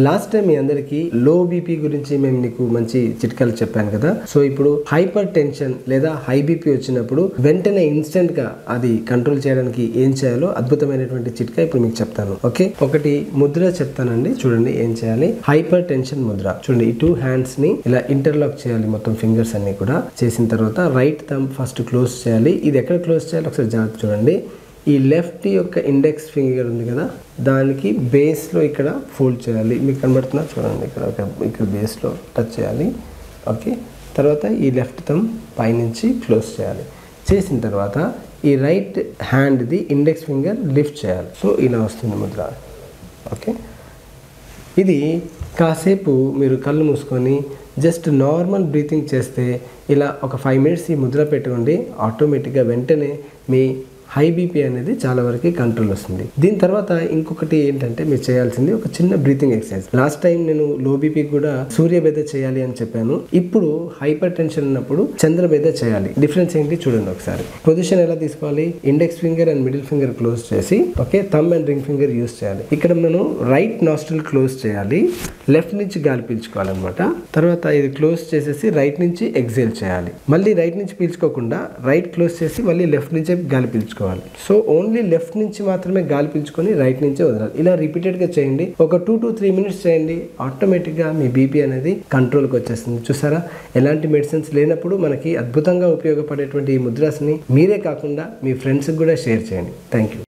Last time మీ అందరికి low BP గురించి మేము నీకు మంచి చిట్కాలు చెప్పాను కదా. సో ఇప్పుడు హైపర్ టెన్షన్ లేదా హై బీపీ వచ్చినప్పుడు వెంటనే ఇన్స్టెంట్ గా అది కంట్రోల్ చేయడానికి ఏం చేయాలో అద్భుతమైనటువంటి చిట్కా ఇప్పుడు మీకు చెప్తాను. ఓకే, ఒకటి ముద్ర చెప్తానండి, చూడండి ఏం చేయాలి. హైపర్ టెన్షన్ ముద్ర చూడండి. ఈ 2 హ్యాండ్స్ ని ఇలా ఇంటర్లాక్ చేయాలి, మొత్తం ఫింగర్స్ అన్ని కూడా. చేసిన తర్వాత రైట్ థంబ్ ఫస్ట్ క్లోజ్ చేయాలి. ఇది ఎక్కడ క్లోజ్ చేయాలి ఒకసారి జాగ్రత్త చూడండి. ఈ లెఫ్ట్ యొక్క ఇండెక్స్ ఫింగర్ ఉంది కదా, దానికి బేస్లో ఇక్కడ ఫోల్డ్ చేయాలి. మీకు కనబడుతున్నా చూడండి, ఇక్కడ బేస్లో టచ్ చేయాలి. ఓకే, తర్వాత ఈ లెఫ్ట్ థంబ్ పైనుంచి క్లోజ్ చేయాలి. చేసిన తర్వాత ఈ రైట్ హ్యాండ్ది ఇండెక్స్ ఫింగర్ లిఫ్ట్ చేయాలి. సో ఇలా వస్తుంది ముద్ర. ఓకే, ఇది కాసేపు మీరు కళ్ళు మూసుకొని జస్ట్ నార్మల్ బ్రీతింగ్ చేస్తే, ఇలా ఒక 5 మినిట్స్ ఈ ముద్ర పెట్టుకోండి. ఆటోమేటిక్గా వెంటనే మీ హై బీపీ అనేది చాలా వరకు కంట్రోల్ వస్తుంది. దీని తర్వాత ఇంకొకటి ఏంటంటే మీరు చేయాల్సింది ఒక చిన్న బ్రీతింగ్ ఎక్సర్సైజ్. లాస్ట్ టైం నేను లో బీపీ కూడా సూర్యబేద చేయాలి అని చెప్పాను. ఇప్పుడు హైపర్ టెన్షన్ ఉన్నప్పుడు చంద్రబేద చేయాలి. డిఫరెన్స్ ఏంటి చూడండి ఒకసారి. పొజిషన్ ఎలా తీసుకోవాలి? Index finger and middle finger close చేసి, okay, thumb and ring finger use చేయాలి. ఇక్కడ మనం రైట్ నాస్ట్రిల్ క్లోజ్ చేయాలి, లెఫ్ట్ నుంచి గాలి పీల్చుకోవాలన్నమాట. తర్వాత ఇది క్లోజ్ చేసేసి రైట్ నుంచి ఎక్సేల్ చేయాలి. మళ్ళీ రైట్ నుంచి పీల్చుకోకుండా రైట్ క్లోజ్ చేసి మళ్ళీ లెఫ్ట్ నుంచే గాలి పీల్చుకోవాలి. సో ఓన్లీ లెఫ్ట్ నుంచి మాత్రమే గాలి పీల్చుకొని రైట్ నుంచే వదలాలి. ఇలా రిపీటెడ్గా చేయండి. ఒక 2 to 3 మినిట్స్ చేయండి. ఆటోమేటిక్గా మీ బీపీ అనేది కంట్రోల్కి వచ్చేస్తుంది. చూసారా, ఎలాంటి మెడిసిన్స్ లేనప్పుడు మనకి అద్భుతంగా ఉపయోగపడేటువంటి ఈ ముద్రాస్ని మీరే కాకుండా మీ ఫ్రెండ్స్కి కూడా షేర్ చేయండి. Thank you.